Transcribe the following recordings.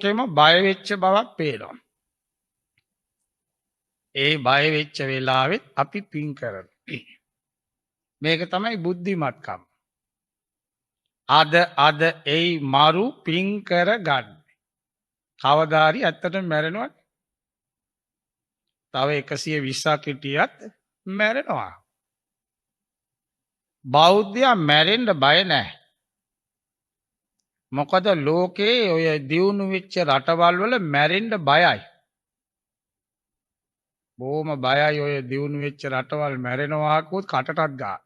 ලෝකෙම බය වෙච්ච බවක් පේනවා. ඒ බය වෙච්ච වෙලාවෙත් අපි පින් කරනවා. මේක තමයි බුද්ධිමත්කම. අද ඒ මරු පින් කර ගන්න. කවදාරි ඇත්තටම මැරෙනවා. තව 120ක් හිටියත් මැරෙනවා. බෞද්ධයා මැරෙන්න බය නැහැ. මොකද ලෝකේ ඔය දියුණු වෙච්ච රටවල් වල මැරෙන්න බයයි. බොහොම බයයි ඔය දියුණු වෙච්ච රටවල් මැරෙනවා කිව්වොත් කටටත් ගන්න.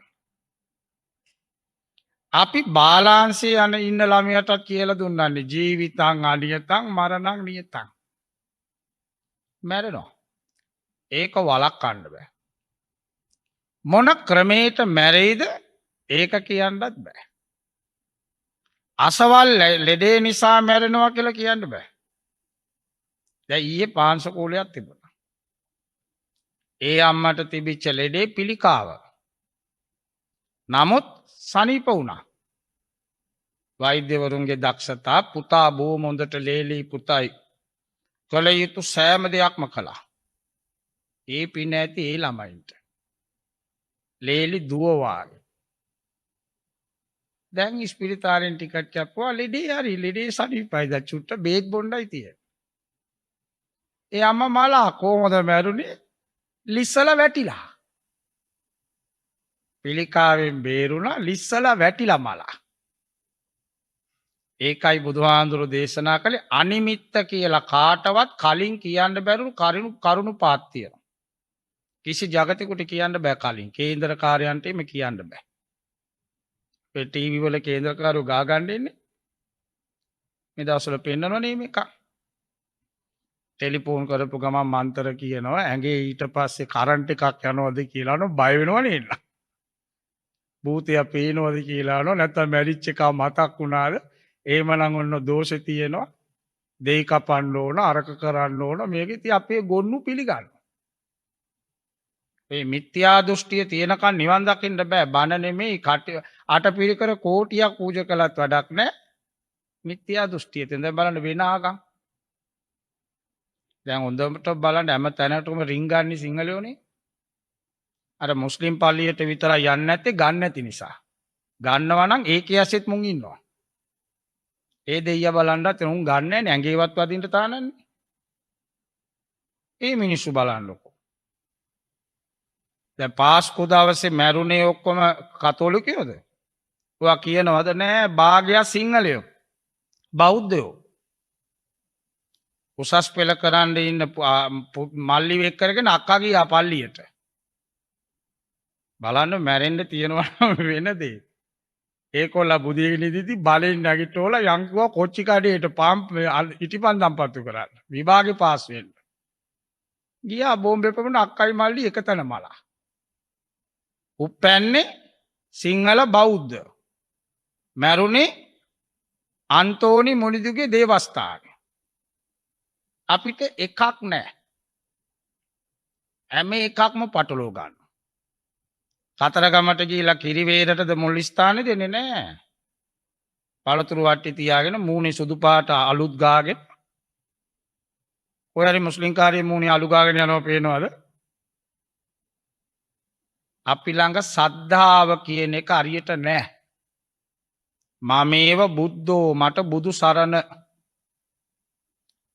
අපි බාලාංශයේ යන ඉන්න ළමයටත් කියලා දුන්නන්නේ ජීවිතං අනියතං මරණං නියතං. මැරෙනවා. ඒක වළක්වන්න බෑ. මොන ක්‍රමයට මැරෙයිද ඒක කියන්නත් බෑ. අසවල් ලෙඩේ නිසා මැරෙනවා කියලා කියන්න බෑ. දැන් ඊයේ පාංශකූලයක් තිබුණා. ඒ අම්මට තිබිච්ච ලෙඩේ පිළිකාව. නමුත් සනීප වුණා. වෛද්‍යවරුන්ගේ දක්ෂතා පුතා බොහොම හොඳට ලේලි පුතයි කළ යුතු සෑම දෙයක්ම කළා. ඒ පින ඇති ඒ ළමයින්ට. ලේලි දුව වාගේ. දැන් ඉස්පිරිතාලෙන් ටිකට් කැපුවා ලෙඩේ හරි ලෙඩේ සනීපයි දැන් චුට්ට බේත් බොණ්ඩයි තියෙන්නේ. ඒ අම්මා මලා කොහොමද මැරුණේ? ලිස්සලා වැටිලා. පිළිකාවෙන් බේරුණා ලිස්සලා වැටිලා මලා. ඒකයි බුදුහාඳුරු දේශනා කළේ අනිමිත්ත කියලා කාටවත් කලින් කියන්න බැරුණු කරුණු පාත් තියෙනවා. කිසි జగතෙකුට කියන්න බෑ කලින්. කේන්දරකාරයන්ට එමෙ කියන්න බෑ. ඒ ටීවී වල කේන්දරකාරයෝ ගා ගන්න ඉන්නේ. මේ දවස්වල පෙන්නනවනේ මේක. ටෙලිෆෝන් කරපු ගමන් මන්තර කියනවා ඇඟේ ඊට පස්සේ කරන්ට් එකක් යනවද කියලා නෝ බය වෙනවනේ එන්න. භූතයා පේනවද කියලා නෝ නැත්නම් මැරිච් එකා මතක් වුණාද? එහෙමනම් ඔන්න දෝෂේ තියෙනවා. දෙයි කපන්න ඕන අරක කරන්න ඕන මේක ඉතින් අපේ ගොන්නු පිළිගන්න. මේ මිත්‍යා දෘෂ්ටිය තියෙනකන් නිවන් දකින්න බෑ. බණ නෙමෙයි අටපිරිකර කෝටියක් පූජා කළත් වැඩක් නෑ. මිත්‍යා දෘෂ්ටිය තියෙන දැන් බලන්න වෙන ආගම්. දැන් හොඳට බලන්න හැම තැනටම රින් ගන්නේ සිංහලයෝනේ. අර මුස්ලිම් පල්ලියට විතරයි යන්නේ නැත්තේ ගන්න නැති නිසා. ගන්නවා නම් ඒකේ ඇසෙත් මුන් ඉන්නවා. ඒ දෙයියා බලන්නත් උන් ගන්න නැහැ ඇඟේවත් වදින්න තානන්නේ. ඒ මිනිස්සු බලන්නකො. දැන් පාස්කු දවසේ මැරුණේ ඔක්කොම කතෝලිකයෝද? ඔයා කියනවද නෑ භාගයක් සිංහලයෝ. බෞද්ධයෝ. උසස් පෙළ කරන්න ඉන්න මල්ලි වෙක් කරගෙන අක්කා ගියා පල්ලියට. බලන්න මැරෙන්න තියෙනවා වෙන දේ. ඒකොල්ල බුදියගෙන ඉඳිදි බලෙන් නැගිටෝලා යන් කිව්වා කොච්චි කඩේට ඉටිපන්දම් පත්තු කරන්න. විභාගේ පාස් වෙන්න. ගියා බෝම්බේ පෙමුණ අක්කයි මල්ලි එකතැන මලා. උප්පැන්නේ සිංහල බෞද්ධ. මැරුණේ අන්තෝනි මුනිදුගේ දේවස්ථානය. අපිට එකක් නෑ. හැම එකක්ම පටලෝ ගන්න. කතරගමට ගිහිලා කිරිවේරටද මුල් ස්ථානෙ දෙන්නේ නෑ. පළතුරු වට්ටි තියාගෙන මූණේ සුදු පාට අලුත් ගාගෙන ඔය හරි මුස්ලිම් කාර්යයේ මූණේ අලු ගාගෙන යනවා පේනවද? අපි ළඟ සද්ධාව කියන එක හරියට නෑ. මමේව බුද්ධෝ මට බුදු සරණ.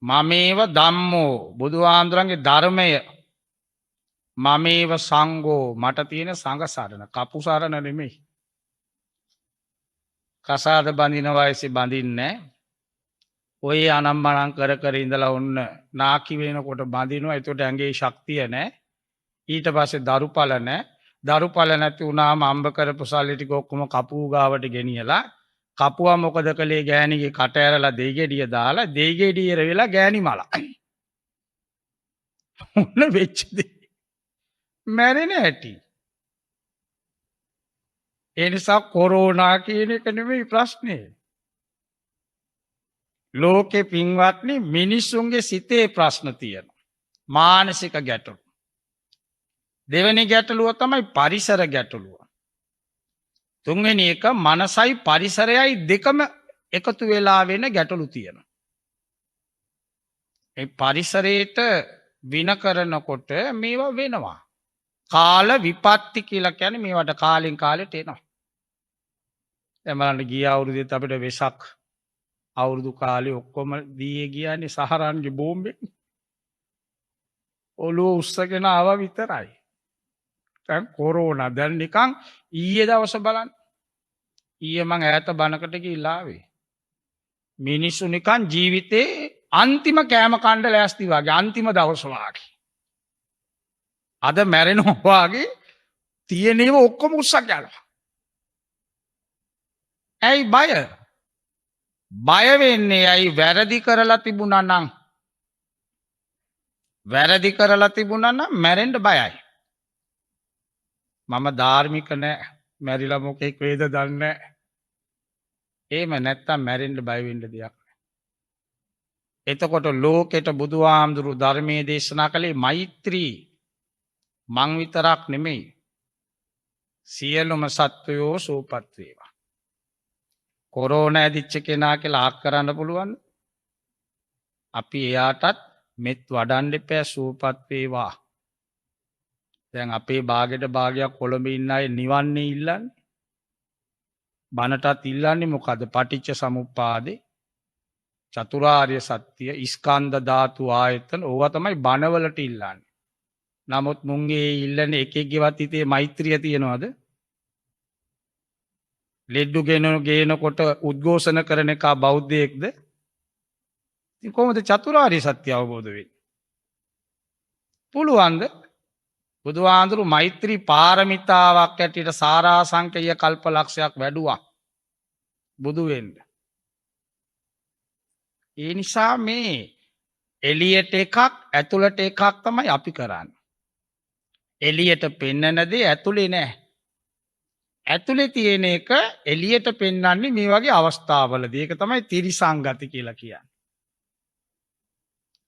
මමේව ධම්මෝ බුදුහාඳුරන්ගේ ධර්මය. මමේව සංඝෝ මට තියෙන සංඝ සරණ. කපු සරණ නෙමෙයි. කසාද බඳින වයසේ බඳින්නේ ඔය අනම්මනම් කර කර ඉඳලා ඔන්න නාකි වෙනකොට බඳිනවා. ඒකට ඇඟේ ශක්තිය නැහැ. ඊට පස්සේ දරුපල නැහැ. දරුපල නැති වුණාම අම්බ කරපු සල්ලි ටික ඔක්කොම කපුව ගාවට ගෙනියලා කපුවා මොකද කළේ ගෑණිගේ කට ඇරලා දෙයි ගෙඩිය දාලා දෙයි ගෙඩිය වෙලා ගෑණි මල. ඔන්න වෙච්ච දේ. මැරෙන හැටි. ඒ නිසා කොරෝනා කියන එක නෙමෙයි ප්‍රශ්නේ. ලෝකේ පින්වත්නි මිනිසුන්ගේ සිතේ ප්‍රශ්න තියෙනවා. මානසික ගැටලු. දෙවෙනි ගැටලුව තමයි පරිසර ගැටලුව. තුන්වෙනි එක මනසයි පරිසරයයි දෙකම එකතු වෙලා වෙන ගැටලු තියෙනවා. ඒ පරිසරයට වින කරනකොට මේවා වෙනවා. කාල විපත්ති කියලා කියන්නේ මේවට කාලෙන් කාලෙට එනවා. දැන් බලන්න ගිය අවුරුද්දෙත් අපිට වෙසක් අවුරුදු කාලේ ඔක්කොම දීයේ ගියානේ සහරන්ගේ බෝම්බෙන්. ඔළුව උස්සගෙන ආවා විතරයි. දැන් කොරෝනා දැන් නිකන් ඊයේ දවස බලන්න. ඊයේ මං ඈත බණකට ගිහිල්ලා ආවේ. මිනිස්සු නිකන් ජීවිතේ අන්තිම කෑම කණ්ඩ ලෑස්ති වගේ අන්තිම දවස වාගේ. අද මැරෙනවා වගේ තියෙනේම ඔක්කොම උස්සක් යනවා. ඇයි බය? බය වෙන්නේ ඇයි වැරදි කරලා තිබුණා නම්? වැරදි කරලා තිබුණා නම් මැරෙන්න බයයි. මම ධාර්මික නෑ. මැරිලා මොකෙක් වේද දන්නේ නෑ. එහෙම නැත්තම් මැරෙන්න බය වෙන්න දෙයක් නෑ. එතකොට ලෝකෙට බුදුහාමුදුරු ධර්මයේ දේශනා කළේ මෛත්‍රී මං විතරක් නෙමෙයි. සියලුම සත්වයෝ සූපත් වේවා. කොරෝනා ඇදිච්ච කෙනා කියලා ආක් කරන්න පුළුවන්. අපි එයාටත් මෙත් වඩන්න එපා සූපත් වේවා. දැන් අපේ භාගයට භාගයක් කොළඹ ඉන්න අය නිවන්නේ ඉල්ලන්නේ. බණටත් ඉල්ලන්නේ මොකද? පටිච්ච සමුප්පාදේ චතුරාර්ය සත්‍ය ස්කන්ධ ධාතු ආයතන ඕවා තමයි බණවලට ඉල්ලන්නේ. නමුත් මුන්ගේ ඉල්ලන එකෙක්ගේවත් හිතේ මෛත්‍රිය තියනවද? ලෙඩ්ඩු ගේනකොට උද්ඝෝෂණ කරන එක බෞද්ධයෙක්ද? ඉතින් කොහොමද චතුරාර්ය සත්‍ය අවබෝධ වෙන්නේ? පුළුවන්ද? බුදුහාඳුරු මෛත්‍රී පාරමිතාවක් ඇටියට සාරාංශකීය කල්පලක්ෂයක් වැඩුවා බුදු වෙන්න. ඒ නිසා මේ එළියට එකක් ඇතුළට එකක් තමයි අපි කරන්නේ. එළියට පෙන්නන දේ ඇතුලේ නෑ. ඇතුලේ තියෙන එක එළියට පෙන්වන්නේ මේ වගේ අවස්ථාවලදී. ඒක තමයි ත්‍රිසංගති කියලා කියන්නේ.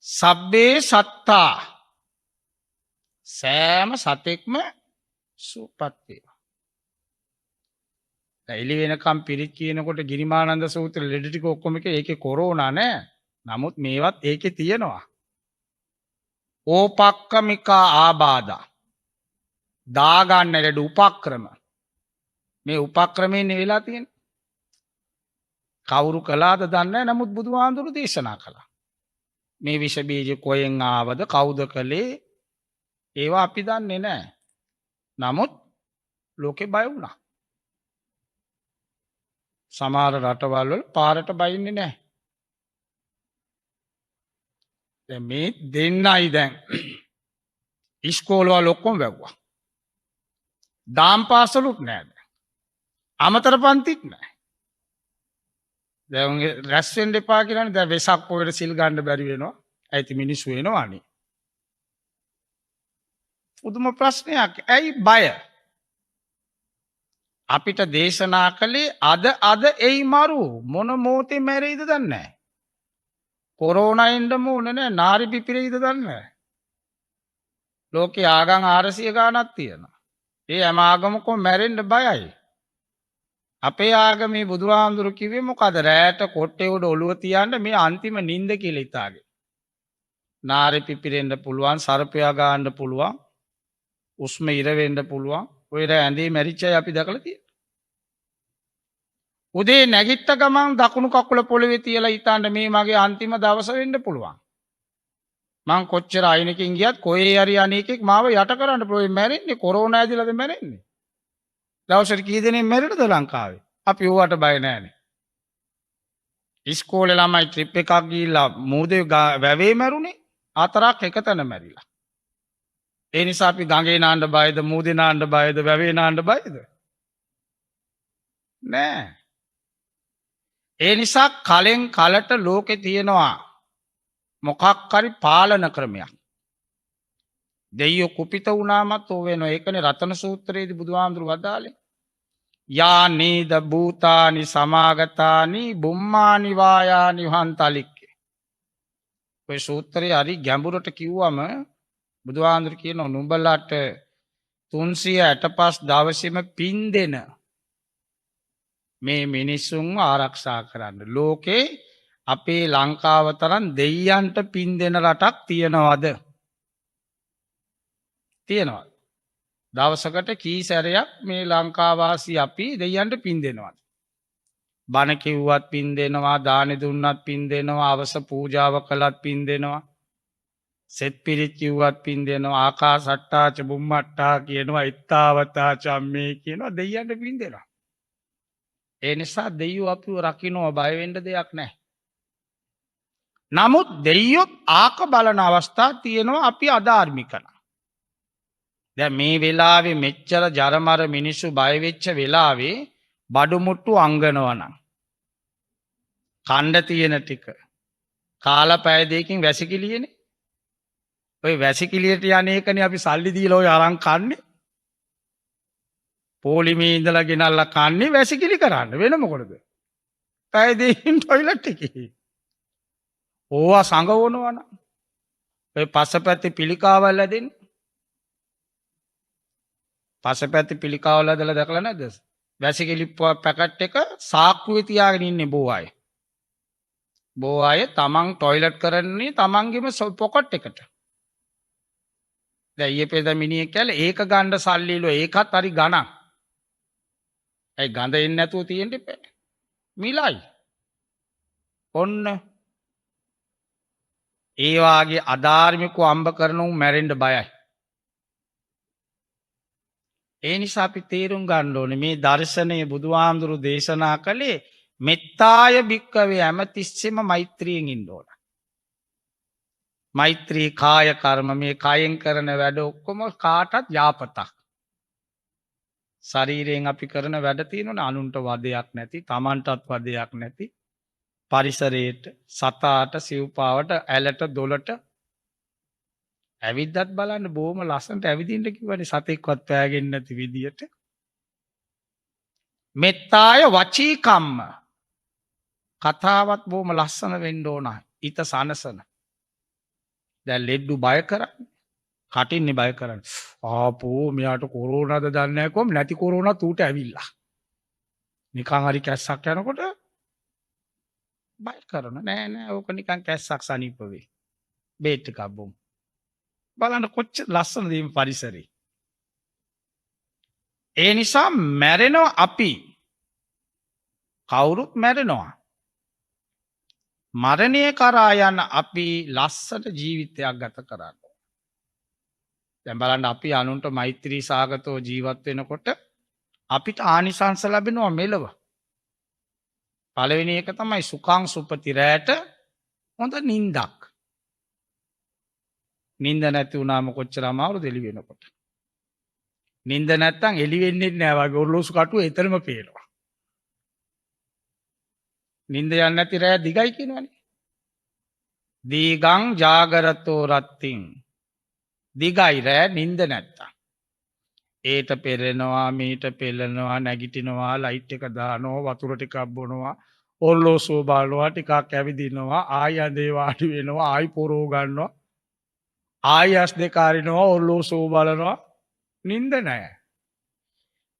සබ්බේ සත්තා සෑම සතෙක්ම සූපත් වේවා. එළි වෙනකම් පිරිත් කියනකොට ගිරිමානන්ද සූත්‍රයේ ලෙඩ ටික ඔක්කොම ඒකේ කොරෝනා නෑ. නමුත් මේවත් ඒකේ තියෙනවා. ඕපක්කමිකා ආබාධා දාගන්න ලෙඩ උපක්‍රම. මේ උපක්‍රමයෙන් වෙලා තියෙන්නේ. කවුරු කළාද දන්නේ නැහැ. නමුත් බුදුහාඳුරු දේශනා කළා. මේ විෂ බීජ කොහෙන් ආවද කවුද කළේ ඒවා අපි දන්නේ නැහැ. නමුත් ලෝකේ බය වුණා. සමහර රටවල් වල පාරට බයින්නේ නැහැ. දැන් මේ දෙන්නයි දැන් ඉස්කෝලවල ඔක්කොම වැව්වා. දාම් පාසලුත් නැහැ. අමතර පන්තිත් නැහැ. දැන් රැස් වෙන්න එපා කියලානේ දැන් වෙසක් පොයට සිල් ගන්න බැරි වෙනවා. ඇයි මිනිස්සු වෙනවනේ. පුදුම ප්‍රශ්නයක්. ඇයි බය? අපිට දේශනා කළේ අද එයි මරු මොන මොහොතේ මැරෙයිද දන්නේ නැහැ. කොරෝනා එන්නම ඕන නැහැ. නාරි පිපිරෙයිද දන්නේ නැහැ. ලෝකේ ආගම් 400 ගාණක් තියෙනවා. ඒ හැම ආගමකම මැරෙන්න බයයි. අපේ ආගමේ බුදුහාමුදුරු කිව්වේ මොකද? රැට කොට්ටේ උඩ ඔළුව තියන්න මේ අන්තිම නිින්ද කියලා හිතාගෙන. නාරි පිපිරෙන්න පුළුවන්, සර්පයා ගන්න පුළුවන්, උස්ම ඉර වෙන්න පුළුවන්. ඔය ඇඳේ මැරිච්චයි අපි දැකලා තියෙනවා. උදේ නැගිට ගමන් දකුණු කකුල පොළවේ තියලා හිතන්න මේ මගේ අන්තිම දවස වෙන්න පුළුවන්. මං කොච්චර අයිනකින් ගියත් කොහේ හරි අනේකෙක් මාව යට කරන්න පුළුවන්. මැරෙන්නේ කොරෝනා ඇදිලාද මැරෙන්නේ? දවසට කී දෙනෙක් මැරෙනද ලංකාවේ? අපි ඕවට බය නැහැනේ. ඉස්කෝලේ ළමයි ට්‍රිප් එකක් ගිහිල්ලා මූදේ වැවේ මැරුණේ 4ක් එකතැන මැරිලා. ඒ නිසා අපි ගඟේ නාන්න බයද, මූදේ නාන්න බයද, වැවේ නාන්න බයද? නෑ. ඒ නිසා කලෙන් කලට ලෝකේ තියෙනවා මොකක් හරි පාලන ක්‍රමයක්. දෙයියෝ කුපිත වුණාමත් ඕ වෙනවා. ඒකනේ රතන සූත්‍රයේදී බුදුහාමුදුරු වදාළේ. යා නීද භූතානි සමාගතානි බුම්මානි වායානි වහන්තලික්කේ. ඔය සූත්‍රයේ හරි ගැඹුරට කිව්වම බුදුහාමුදුරු කියනවා නුඹලට 365 දවසෙම පින් දෙන මේ මිනිසුන්ව ආරක්ෂා කරන්න. ලෝකේ අපේ ලංකාව තරම් දෙයියන්ට පින් දෙන රටක් තියෙනවද? තියෙනවා. දවසකට කී සැරයක් මේ ලංකාවාසී අපි දෙයියන්ට පින් දෙනවා. බණ කිව්වත් පින් දෙනවා, දාන දුන්නත් පින් දෙනවා, අවස පූජාව කළත් පින් දෙනවා. සෙත් පිරිත් කිව්වත් පින් දෙනවා, ආකාසට්ටා ච බුම්මට්ටා කියනවා, ඉත්තාවතා චම්මේ කියනවා, දෙයියන්ට පින් දෙනවා. ඒ නිසා දෙයියෝ අපිව රකින්නවා, බය වෙන්න දෙයක් නැහැ. නමුත් දෙයියොත් ආක බලන අවස්ථා තියෙනවා අපි අධාර්මිකන. දැන් මේ වෙලාවේ මෙච්චර ජරමර මිනිස්සු බය වෙච්ච වෙලාවේ බඩුමුට්ටු අංගනවනම් කණ්ඩ තියෙන ටික කාලා පැය දෙකකින් වැසිකිළියනේ. ඔය වැසිකිළියට යන්නේකනේ අපි සල්ලි දීලා ඔය අරන් කන්නේ. පොලිමේ ඉඳලා ගෙනල්ලා කන්නේ වැසිකිලි කරන්න වෙන මොකටද? පැය දෙකකින් টয়ලට් එකේ. ඕවා සංගවනවනම් ඔය පස්සපැත්තේ පිළිකාවල් ඇදෙන්නේ. පස්සපැත්තේ පිළිකාවල් ඇදලා දැකලා නැද්ද? වැසිකිලි පැකට් එක සාක්කුවේ තියාගෙන ඉන්නේ බෝ අය. බෝ අය තමන් টয়ලට් කරන්නේ තමන්ගේම පොකට් එකට. දැන් ඊයේ පෙරේද මිනිහෙක් කැලේ ඒක ගන්න සල්ලිලෝ ඒකත් හරි ගණන්. ඒ ගඳ එන්නේ නැතුව තියෙන්න එපා. මිලයි. ඔන්න ඒ වාගේ අධාර්මිකව අම්බ කරන උන් මැරෙන්න බයයි. ඒ නිසා අපි තේරුම් ගන්න ඕනේ මේ දර්ශනය බුදුහාමුදුරු දේශනා කළේ මෙත්තාය භික්කවේ හැමතිස්සෙම මෛත්‍රියෙන් ඉන්න ඕන. මෛත්‍රී කාය කර්ම මේ කයෙන් කරන වැඩ ඔක්කොම කාටත් යාපතක්. ශරීරයෙන් අපි කරන වැඩ තියෙනවනේ අනුන්ට වදයක් නැති, Tamanටත් වදයක් නැති, පරිසරයට, සතාට, සිව්පාවට, ඇලට, දොලට ඇවිද්දත් බලන්න බොහොම ලස්සනට ඇවිදින්න කිව්වනේ සතෙක්වත් පෑගෙන්නේ නැති විදියට. මෙත්තාය වචී කම්ම කතාවත් බොහොම ලස්සන වෙන්න ඕන. ඊත සනසන. දැන් ලෙඩ්ඩු බය කරන්නේ. කටින්නේ බය කරන්නේ. ආපෝ මෙයාට කොරෝනාද දන්නේ නැහැ කොම් නැති කොරෝනාත් ඌට ඇවිල්ලා. නිකන් හරි කැස්සක් යනකොට බය කරන නෑ නෑ ඕක නිකන් කැස්සක් සනීප වෙයි. බේට් එකක් බොමු. බලන්න කොච්චර ලස්සනද මේ පරිසරේ. ඒ නිසා මැරෙනවා අපි. කවුරුත් මැරෙනවා. මරණය කරා යන අපි ලස්සන ජීවිතයක් ගත කරන්න. දැන් බලන්න අපි අනුන්ට මෛත්‍රී සාගතව ජීවත් වෙනකොට අපිට ආනිසංස ලැබෙනවා මෙලව. පළවෙනි එක තමයි සුඛං සුපති රැට හොඳ නින්දක්. නින්ද නැති වුණාම කොච්චර අමාරුද එළි වෙනකොට. නින්ද නැත්තම් එළි වෙන්නේ නැහැ වගේ ඔරලෝසු කටුව එතරම් පේනවා. නින්ද යන්නේ නැති රැය දිගයි කියනවනේ. දීගං ජාගරතෝ රත්තිං. දිගයි රැය නින්ද නැත්තම්. ඒට පෙරෙනවා මීට පෙළෙනවා නැගිටිනවා ලයිට් එක දානවා වතුර ටිකක් බොනවා ඔරලෝසුව බලනවා ටිකක් ඇවිදිනවා ආය ඇඳේ වාඩි වෙනවා ආයි පොරෝ ගන්නවා ආයි ඇස් දෙක අරිනවා ඔරලෝසුව බලනවා නින්ද නැහැ.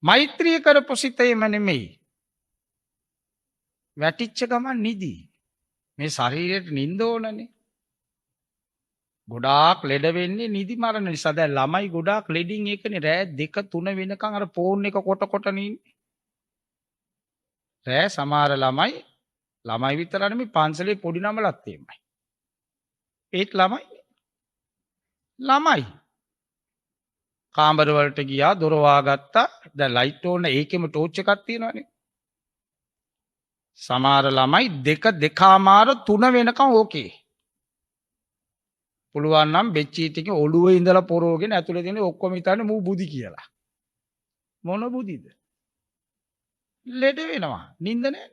මෛත්‍රී කරපු සිතේම නෙමෙයි. වැටිච්ච ගමන් නිදි. මේ ශරීරයට නිින්ද ඕනනේ. ගොඩාක් ලෙඩ වෙන්නේ නිදි මරණ නිසා. දැන් ළමයි ගොඩාක් ලෙඩින් ඒකනේ රෑ 2 3 වෙනකන් අර ෆෝන් එක කොට කොට නින්නේ. රෑ සමහර ළමයි විතර නෙමෙයි පන්සලේ පොඩි ළමලත් එමය. ඒත් ළමයි කාමර වලට ගියා දොර වහගත්තා. දැන් ලයිට් ඕන ඒකෙම ටෝච් එකක් තියෙනවනේ. සමහර ළමයි 2 2:30 3 වෙනකම් ඕකේ. පුළුවන් නම් බෙච්චීට් එකේ ඔළුවේ ඉඳලා පොරෝගෙන ඇතුලේ තියෙන ඔක්කොම හිතන්නේ මූ බුදි කියලා. මොන බුදිද? ලෙඩ වෙනවා. නිින්ද නැහැ.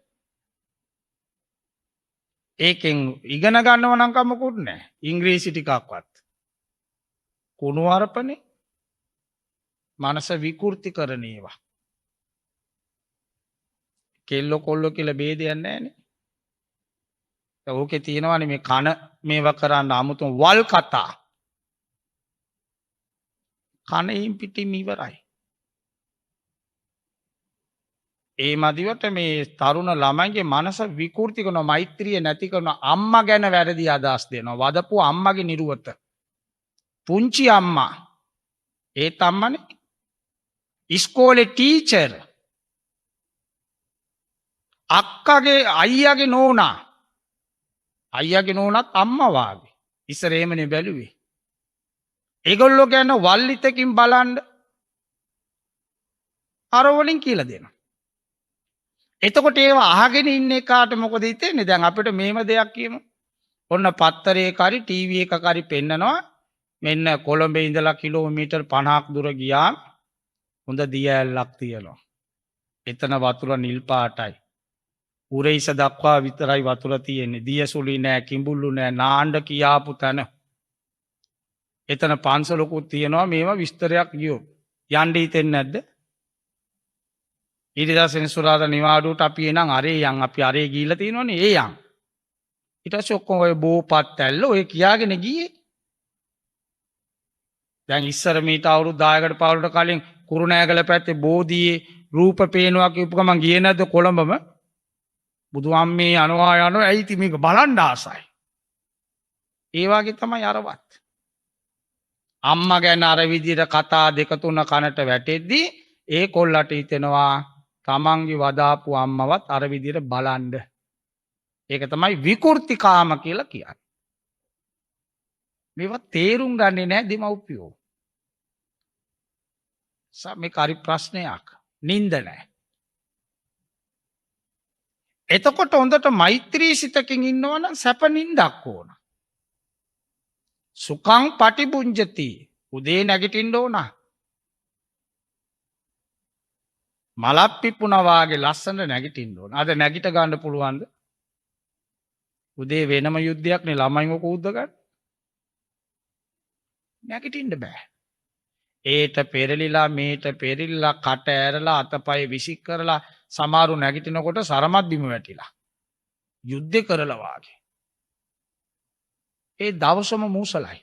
ඒකෙන් ඉගෙන ගන්නව නම් කමකුත් නැහැ. ඉංග්‍රීසි ටිකක්වත්. කුණු අරපනේ. මනස විකෘති කරන ඒවා. කෙල්ලෝ කොල්ලෝ කියලා ભેදයක් නැහැනේ. ඕකේ තියෙනවානේ මේ කන මේවා කරන්න 아무තුම වල් කතා. කනෙන් පිටින් ඉවරයි. ඒ මදිවට මේ තරුණ ළමයිගේ මනස විකෘති කරන මෛත්‍රිය නැති කරන අම්මා ගැන වැරදි අදහස් දෙනවා. වදපු අම්මගේ නිරුවත. පුංචි අම්මා. ඒත් අම්මනේ. ඉස්කෝලේ ටීචර්. අක්කගේ අයියාගේ නෝනා. අයියාගේ නෝනත් අම්මා වාගේ. ඉස්සර එහෙමනේ බැලුවේ. ඒගොල්ලෝ ගැන වල්ලිතකින් බලන්න අර වලින් කියලා දෙනවා. එතකොට ඒවා අහගෙන ඉන්න එකාට මොකද හිතෙන්නේ? දැන් අපිට මේම දෙයක් කියමු. ඔන්න පත්තරේ කරි ටීවී එක කරි පෙන්නනවා. මෙන්න කොළඹේ ඉඳලා කිලෝමීටර් 50ක් දුර ගියාම හොඳ දිය ඇල්ලක් තියෙනවා. එතන වතුර නිල් පාටයි. උරේයිස දක්වා විතරයි වතුර තියෙන්නේ. දියසුලි නෑ, කිඹුල්ලු නෑ, නාන්න කියාපු තැන. එතන පන්සලකුත් තියෙනවා. මේවා විස්තරයක් ගියෝ. යන්න හිතෙන්නේ නැද්ද? ඊට පස්සේ සෙනසුරාදා නිවාඩුවට අපි එනං අරේ යන් අපි අරේ ගිහිල්ලා තියෙනවනේ ඒ යන්. ඊට පස්සේ ඔක්කොම ඔය බෝපත් ඇල්ල ඔය කියාගෙන ගියේ. දැන් ඉස්සර මීට අවුරුදු 10කට 15කට කලින් කුරුණෑගල පැත්තේ බෝධියේ රූප පේනවා කියපු ගමන් ගියේ නැද්ද කොළඹම? බුදුහාමේ යනවා ඇයි ඉතින් මේක බලන්න ආසයි. ඒ වගේ තමයි අරවත්. අම්මා ගැන අර විදිහට කතා දෙක තුන කනට වැටෙද්දී ඒ කොල්ලට හිතෙනවා තමන්ගේ වදාපු අම්මවත් අර විදිහට බලන්න. ඒක තමයි විකෘතිකාම කියලා කියන්නේ. මේවා තේරුම් ගන්නේ නැහැ දෙමව්පියෝ. මේක හරි ප්‍රශ්නයක්. නින්ද නැහැ. එතකොට හොඳට මෛත්‍රී සිතකින් ඉන්නවනම් සැප නින්දක් ඕන. සුඛං පටිබුඤ්ජති. උදේ නැගිටින්න ඕන. මලක් පිපුණා වාගේ ලස්සන නැගිටින්න ඕන. අද නැගිට ගන්න පුළුවන්ද? උදේ වෙනම යුද්ධයක් නේ ළමයිව කූද්ද ගන්න. නැගිටින්න බෑ. ඒට පෙරලිලා මේට පෙරලිලා කට ඇරලා අතපය විසික් කරලා සමහරු නැගිටිනකොට සරමත් බිම වැටිලා. යුද්ධ කරලා වාගේ. ඒ දවසම මූසලයි.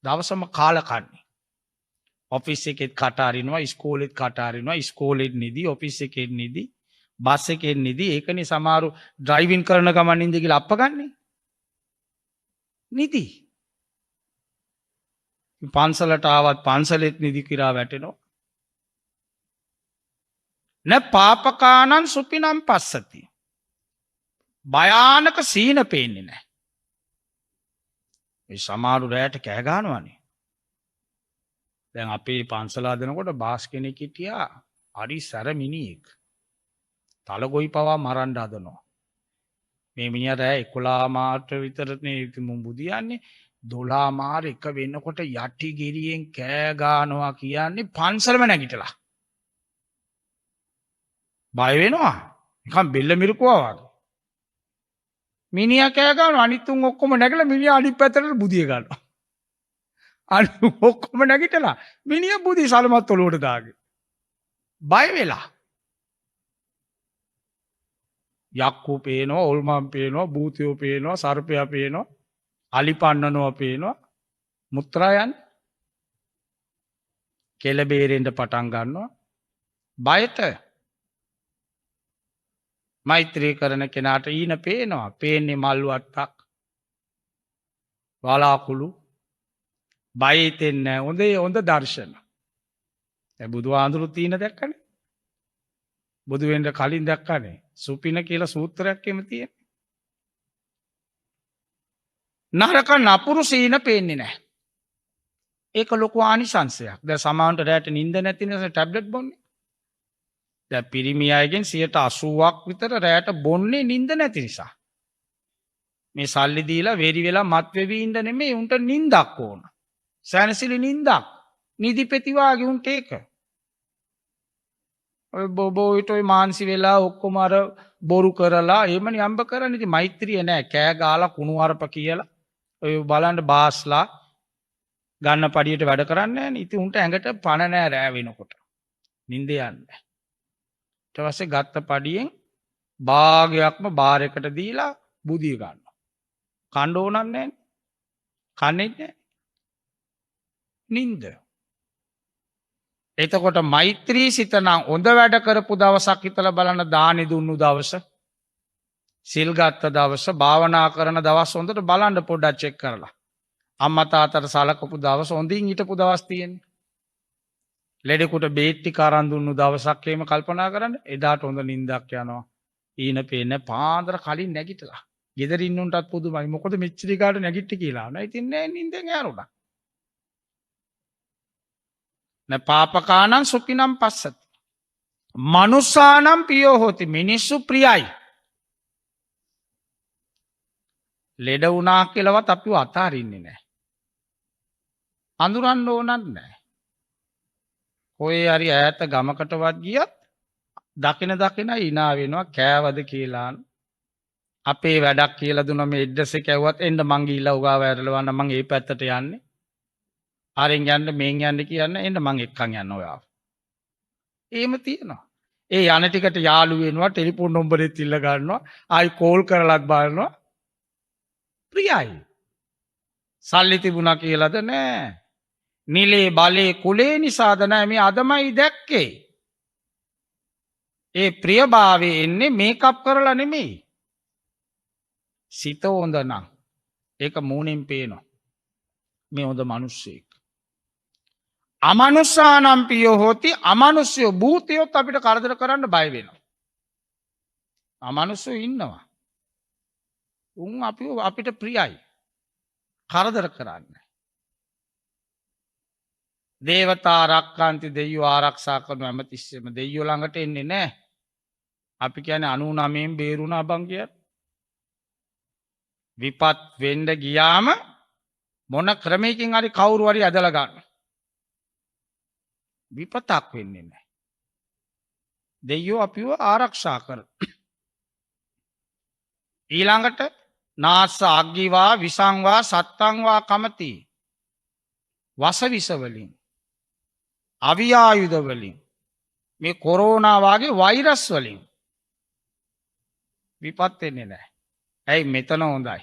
දවසම කාලකන්ණි. ඔෆිස් එකෙත් කට අරිනවා, ඉස්කෝලෙත් කට අරිනවා, ඉස්කෝලෙත් නිදි, ඔෆිස් එකෙත් නිදි, බස් එකෙත් නිදි. ඒකනේ සමහරු ඩ්‍රයිවිං කරන ගමන් නිදි කියලා අප්පගන්නේ. නිදි. පන්සලට ආවත් පන්සලෙත් නිදි කිරා වැටෙනවා. න පාපකානං සුපිනම් පස්සති. භයානක සීන පේන්නේ නැහැ. මේ සමහරු රැයට කෑ ගන්නවානේ. දැන් අපේ පන්සල හදනකොට බාස් කෙනෙක් හිටියා හරි සැර මිනිහෙක්. තලගොයි පවා මරන්න හදනවා. මේ මිනිහා රෑ 11 මාට විතරනේ මුම් බුදියන්නේ. 12 මාර එක වෙනකොට යටි ගෙරියෙන් කෑ ගන්නවා කියන්නේ පන්සලම නැගිටලා. බය වෙනවා. නිකන් බෙල්ල මිරිකුවා වගේ. මිනිහා කෑ ගන්නවා අනිත් උන් ඔක්කොම නැගලා මිනිහා අනිත් පැත්තට බුදිය ගන්නවා. අනිත් ඔක්කොම නැගිටලා මිනිහා බුදි සලමත් ඔලුවට දාගෙන. බය වෙලා. යක්කු පේනවා, ඔල්මන් පේනවා, භූතයෝ පේනවා, සර්පයා පේනවා, අලිපන්නනවා පේනවා. මුත්‍රා යන්නේ. කෙල බේරෙන්න පටන් ගන්නවා. බයට මෛත්‍රී කරන කෙනාට ඊන පේනවා. පේන්නේ මල් වට්ටක්. වලාකුළු. බය හිතෙන්නේ නැහැ. හොඳ දර්ශන. දැන් බුදුහාඳුරු තීන දැක්කනේ. බුදු වෙන්න කලින් දැක්කනේ. සුපින කියලා සූත්‍රයක් එම තියෙනවා. නරක නපුරු සීන පේන්නේ නැහැ. ඒක ලොකු ආනිසංශයක්. දැන් සමහරවිට රැට නිින්ද නැති නිසා ටැබ්ලට් බොන්නේ. දැන් පිරිමි අයගෙන් 80ක් විතර රැට බොන්නේ නිින්ද නැති නිසා. මේ සල්ලි දීලා වේරි වෙලා මත් වෙවි ඉන්න නෙමෙයි උන්ට නිින්දක් ඕන. සැනසෙලි නිින්දක්. නිදිපෙති වාගේ උන්ට ඒක. ඔය බොබෝයිට ඔය මාන්සි වෙලා ඔක්කොම අර බොරු කරලා එහෙමනේ අම්බ කරන්නේ. ඉතින් මෛත්‍රිය නෑ. කෑ ගාලා කුණු හරප කියලා ඔය බලන්න බාස්ලා ගන්න පඩියට වැඩ කරන්නේ නෑනේ. ඉතින් උන්ට ඇඟට පණ නෑ රෑ වෙනකොට. නිින්ද යන්නේ. ඊට පස්සේ ගත්ත පඩියෙන් භාගයක්ම බාර් එකට දීලා බුදිය ගන්නවා. කන්න ඕනක් නෑනේ. කන්නේ නෑ. නිින්ද. එතකොට මෛත්‍රී සිත නම් හොඳ වැඩ කරපු දවසක් හිතලා බලන්න දානි දුන්නු දවස සිල් ගත්ත දවස භාවනා කරන දවස් හොඳට බලන්න පොඩ්ඩක් චෙක් කරලා අම්මා තාත්තට සලකපු දවස හොඳින් හිටපු දවස් තියෙන්නේ ලෙඩෙකුට බේත් ටික අරන් දුන්නු දවසක් එහෙම කල්පනා කරන්න එදාට හොඳ නිින්දක් යනවා ඊන පේන පාන්දර කලින් නැගිටලා ගෙදර ඉන්නුන්ටත් පුදුමයි මොකද මෙච්චර කාට නැගිට්ටි කියලා නෑ ඉතින් නෑ නිින්දෙන් ඇරුණා න පාපකානං සුඛිනම් පස්සති මනුස්සානම් පියෝ හෝති මිනිස්සු ප්‍රියයි ලෙඩ වුණා කියලාවත් අපිව අතාරින්නේ නැහැ අඳුරන්න ඕනත් නැහැ ඔය හරි ඈත ගමකටවත් ගියත් දකින hina වෙනවා කෑවද කියලා අපේ වැඩක් කියලා දුන්න මේ ඇඩ්‍රස් එක ඇව්වත් එන්න මං ගිහිල්ලා උගාව ඇරලවන්න මං ඒ පැත්තට යන්නේ ආරෙන් යන්න මෙන් යන්න කියන්න එන්න මං එක්කන් යන්න ඔයාව එහෙම තියෙනවා ඒ යන ටිකට යාළු වෙනවා ටෙලිෆෝන් නම්බරෙත් ඉල්ල ගන්නවා ආයි කෝල් කරලත් බලනවා ප්‍රියයි සල්ලි තිබුණා කියලාද නෑ නිලේ බලේ කුලේ නිසාද නෑ මේ අදමයි දැක්කේ ඒ ප්‍රියභාවයේ එන්නේ මේකප් කරලා නෙමෙයි සිත හොඳ නම් ඒක මූණෙන් පේනවා මේ හොඳ මිනිස්සෙක් අමනුෂ්‍යානම් පියෝ හෝති අමනුෂ්‍යෝ භූතයොත් අපිට කරදර කරන්න බය වෙනවා අමනුෂ්‍යෝ ඉන්නවා උන් අපිට ප්‍රියයි කරදර කරන්න දේවතා රක්කාන්ති දෙයියෝ ආරක්ෂා කරන හැමතිස්සෙම දෙයියෝ ළඟට එන්නේ නැහැ අපි කියන්නේ 99න් බේරුණා බං කියලා විපත් වෙන්න ගියාම මොන ක්‍රමයකින් හරි කවුරු හරි ඇදලා ගන්න විපතක් වෙන්නේ නැහැ දෙයියෝ අපිව ආරක්ෂා කර ඊළඟට නාස අග්ගිවා විසංවා සත්තංවා කමති වසවිස වලින් අවියායුධ වලින් මේ කොරෝනා වගේ වෛරස් වලින් විපත් වෙන්නේ නැහැ ඇයි මෙතන හොඳයි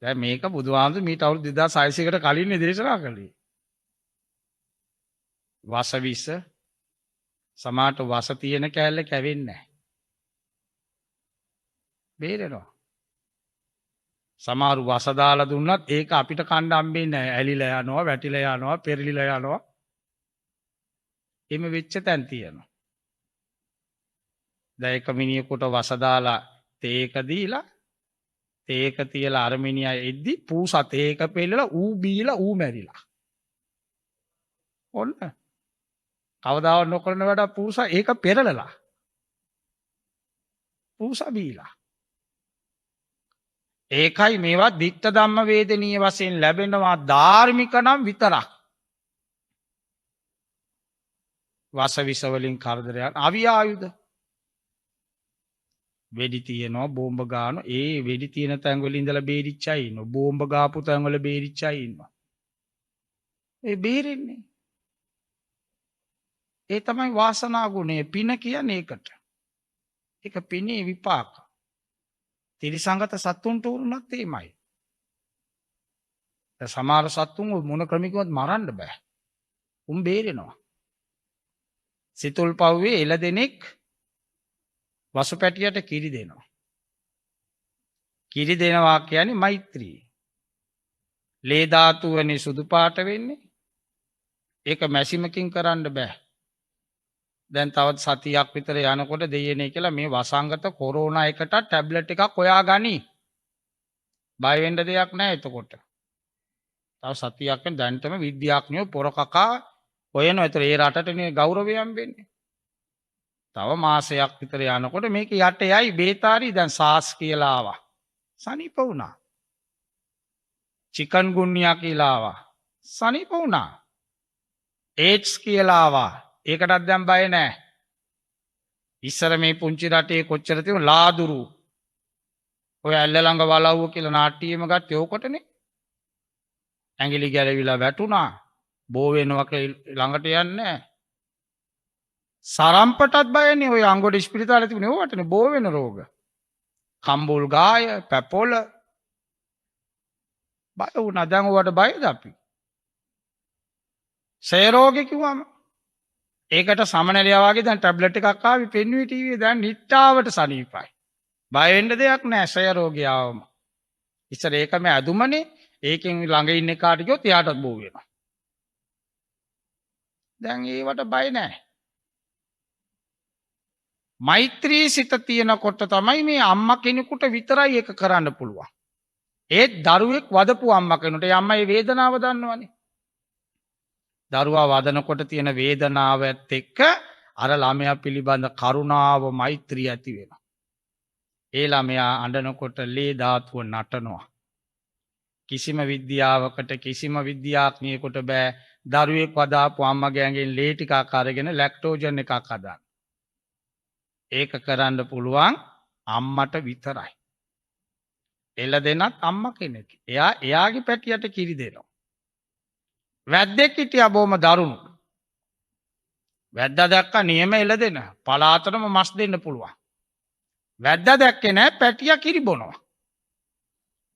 දැන් මේක බුදුහාමුදුරු මීට අවුරුදු 2600කට කලින් දේශනා කළේ වසවිස සමාට වස තියෙන කැලල කැවෙන්නේ නැහැ බේරෙනවා සමහරු වස දාලා දුන්නත් ඒක අපිට කන්න හම්බෙන්නේ නැහැ ඇලිලා යනවා වැටිලා යනවා පෙරලිලා යනවා එimhe වෙච්ච තැන් තියෙනවා දැන් එක මිනිහෙකුට වස දාලා තේක දීලා තේක තියලා අර මිනිහා එද්දි පූසා තේක පෙන්නලා ඌ බීලා ඌ මැරිලා ඔන්න කවදාවත් නොකරන වැඩ පූසා ඒක පෙරලලා පූසා බීලා ඒකයි මේවා දිට්ඨ ධම්ම වේදනීය වශයෙන් ලැබෙනවා ධාර්මික නම් විතරක් වස විස වලින් කරදරයක් අවියායුධ වෙඩි තියනවා බෝම්බ ගන්නවා ඒ වෙඩි තියෙන තැන් වල ඉඳලා බේරිච්ච අය ඉන්නවා බෝම්බ ගාපු තැන් වල බේරිච්ච අය ඉන්නවා ඒ බේරෙන්නේ ඒ තමයි වාසනා ගුණය පින කියන්නේ ඒකට ඒක පිනේ විපාක තිරිසංගත සත්තුන්ට උරුණත් එහෙමයි දැන් සමහර සත්තුන් මොන ක්‍රමිකවත් මරන්න බෑ උන් බේරෙනවා සිතුල් පව්වේ එළ දෙනෙක් වසු පැටියට කිරි දෙනවා කිරි දෙනවා කියන්නේ මෛත්‍රී ලේ ධාතුවනේ සුදු පාට වෙන්නේ ඒක මැසිමකින් කරන්න බෑ දැන් තවත් සතියක් විතර යනකොට දෙයනේ කියලා මේ වසංගත කොරෝනා එකට ටැබ්ලට් එකක් හොයා ගනි බය වෙන්න දෙයක් නැහැ එතකොට තව සතියක් වෙන දැන්ටම විද්‍යාඥයෝ පොර කකා හොයනවා ඒතර ඒ රටටනේ ගෞරවයෙන් වෙන්නේ තව මාසයක් විතර යනකොට මේක යට යයි බේතාරි දැන් SARS කියලා ආවා සනීප වුණා චිකන් ගුන්නියා කියලා ආවා සනීප වුණා AIDS කියලා ආවා ඒකටත් දැන් බය නැහැ ඉස්සර මේ පුංචි රටේ කොච්චර තිබුණ ලාදුරු ඔය ඇල්ල ළඟ වලව්ව කියලා නාට්ටියෙම ගත්තේ ඕකටනේ ඇඟිලි ගැලවිලා වැටුණා බෝ වෙනවා ළඟට යන්නේ සරම්පටත් බයනේ ඔය අංගොඩ ස්පිරිතාලේ තිබුණේ ඕවටනේ බෝ වෙන රෝග කම්බුල් ගාය පැපොල බය වුණා දැන් ඔයාට බයද අපි සේරෝග කිව්වම ඒකට සමනලයා වගේ දැන් ටැබ්ලට් එකක් ආවි පෙන්වුවේ ටීවී දැන් නිට්ටාවට සනීපයි. බය වෙන්න දෙයක් නැහැ සේරෝගය ආවම. ඉස්සර ඒකම ඇදුමනේ ඒකෙන් ළඟ ඉන්න කාට ගියොත් එයාටත් බෝ වෙනවා. දැන් ඒවට බය නැහැ. මෛත්‍රී සිත තියෙනකොට තමයි මේ අම්මා කෙනෙකුට විතරයි ඒක කරන්න පුළුවන්. ඒත් දරුවෙක් වදපු අම්මා කෙනෙකුට ඒ අම්මා ඒ වේදනාව දන්නවනේ. දරුවා වදනකොට තියෙන වේදනාවත් එක්ක අර ළමයා පිළිබඳ කරුණාව මෛත්‍රිය ඇති වෙනවා. ඒ ළමයා අඬනකොට ලේ ධාතුව නටනවා. කිසිම විද්‍යාවකට කිසිම විද්‍යාඥයෙකුට බෑ දරුවෙක් වදාපු අම්මගේ ඇඟෙන් ලේ ටිකක් අරගෙන ලැක්ටෝජන් එකක් හදන්න. ඒක කරන්න පුළුවන් අම්මට විතරයි. එළදෙනත් අම්මා කෙනෙක්. එයාගේ පැටියට කිරි දෙනවා. වැද්දෙක් හිටියා බොහොම දරුණු. වැද්දා දැක්ක නියම එළදෙන පලාතටම මස් දෙන්න පුළුවන්. වැද්දා දැක්කේ නෑ පැටියා කිරි බොනවා.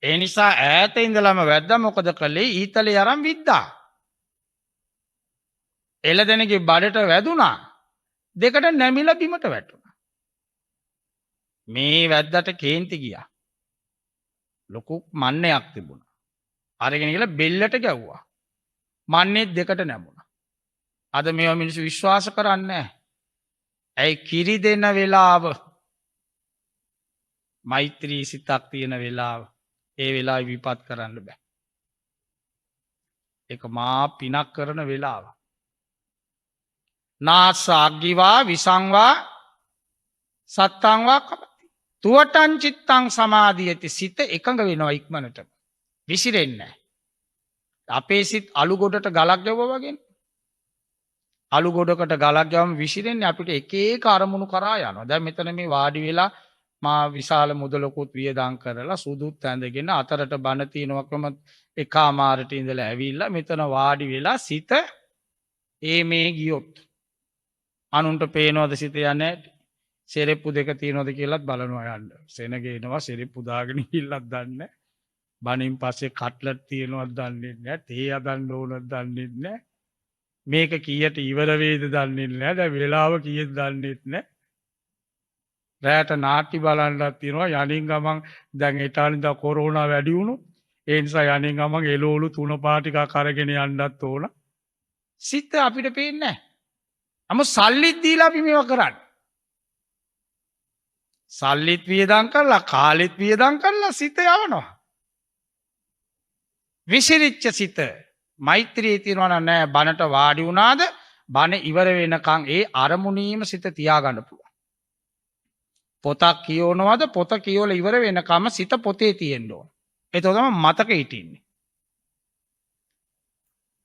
ඒ නිසා ඈත ඉඳලම වැද්දා මොකද කළේ ඊතලේ අරන් විද්දා. එළදෙනගේ බඩට වැදුනා. දෙකට නැමිලා බිමට වැටුණා. මේ වැද්දට කේන්ති ගියා. ලොකු මන්නයක් තිබුණා. අරගෙන ගිහලා බෙල්ලට ගැව්වා. මන්නේ දෙකට නැමුණා. අද මේවා මිනිස්සු විශ්වාස කරන්නේ නැහැ. ඇයි කිරි දෙන වෙලාව මෛත්‍රී සිතක් තියෙන වෙලාව ඒ වෙලාවේ විපත් කරන්න බෑ. ඒක මා පිනක් කරන වෙලාව. නාසාග්ගිවා විසංවා සත්තංවා කපති. තුවටං චිත්තං සමාධියති සිත එකඟ වෙනවා ඉක්මනට. විසිරෙන්නේ නැහැ. අපේ සිත් අලු ගොඩට ගලක් ගැවුවා වගේ. අලු ගොඩකට ගලක් ගැවම විසිරෙන්නේ අපිට එක එක අරමුණු කරා යනවා. දැන් මෙතන මේ වාඩි වෙලා මා විශාල මුදලකුත් වියදම් කරලා සුදුත් ඇඳගෙන අතරට බණ තිනවකම එකමාරට ඉඳලා ඇවිල්ලා මෙතන වාඩි වෙලා සිත මේ ගියොත් අනුන්ට පේනවද සිත යන්නේ සෙරෙප්පු දෙක තියනවද කියලාත් බලනවා යන්න. සෙනගේනවා සෙරෙප්පු දාගෙන ඉල්ලක් දන්නේ. බණින් පස්සේ කට්ලට් තියනවත් දන්නේ නැහැ. තේ හදන්න ඕනද දන්නේ නැහැ. මේක කීයට ඉවර වේද දන්නේ නැහැ. දැන් වෙලාව කීයද දන්නේ නැහැ. රැට නාට්‍ය බලන්නත් තියෙනවා. යනින් ගමන් දැන් ඒතාලින්දා කොරෝනා වැඩි වුණොත් ඒ නිසා යනින් ගමන් එළවලු තුන පහ ටිකක් අරගෙන යන්නත් ඕන. සිත අපිට පේන්නේ නැහැ. නමුත් සල්ලිත් දීලා අපි මේවා කරන්නේ. සල්ලිත් වියදම් කරලා කාලෙත් වියදම් කරලා සිත යවනවා. විසිරිච්ච සිත මෛත්‍රියේ තියනවා නෑ බණට වාඩි වුණාද බණ ඉවර වෙනකන් ඒ අරමුණීම සිත තියාගන්න පුළුවන්. පොතක් කියවනවද පොත කියවලා ඉවර වෙනකම සිත පොතේ තියෙන්න ඕන. ඒක තමයි මතක හිටින්නේ.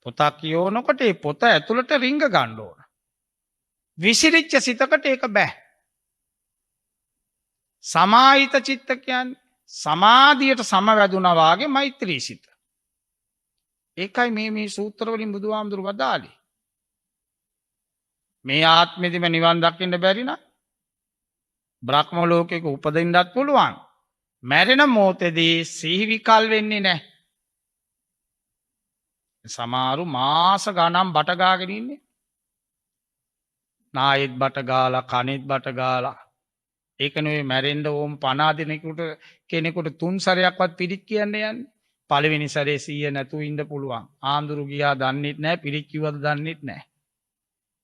පොතක් කියවනකොට ඒ පොත ඇතුළට රිංග ගන්න ඕන. විසිරිච්ච සිතකට ඒක බෑ. සමාහිත චිත්ත කියන්නේ සමාධියට සමවැදුනා වාගේ මෛත්‍රී සිත. ඒකයි මේ සූත්‍ර වලින් බුදුහාමුදුරුවෝ වදාළේ. මේ ආත්මෙදිම නිවන් දකින්න බැරි නම් බ්‍රහ්ම ලෝකයක උපදින්නත් පුළුවන්. මැරෙන මොහොතේදී සිහි විකල් වෙන්නේ නැහැ. සමහරු මාස ගණන් බට ගාගෙන ඉන්නේ. නායෙත් බට ගාලා කනෙත් බට ගාලා ඒක නෙවෙයි මැරෙන්න ඕම් 50 දිනකට කෙනෙකුට 3 සැරයක්වත් පිළිත් කියන්න යන්නේ. පළවෙනි සැරේ 100 නැතුව ඉන්න පුළුවන්. ආඳුරු ගියා දන්නෙත් නැහැ පිළිත් කිව්වද දන්නෙත් නැහැ.